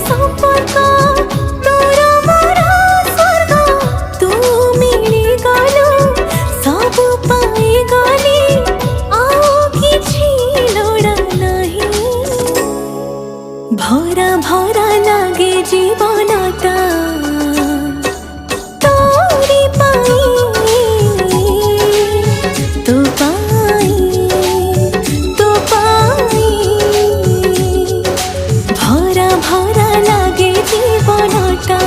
সম্পর্ক তোর মোর স্বর্গ তু মিলি গলু সব পাই গলি আও কিছু লোড়া নাহি ভরা ভরা লাগে জীবনটা তোরি পাই তো পাই তো পাই ভরা ভরা লাগে জীবনটা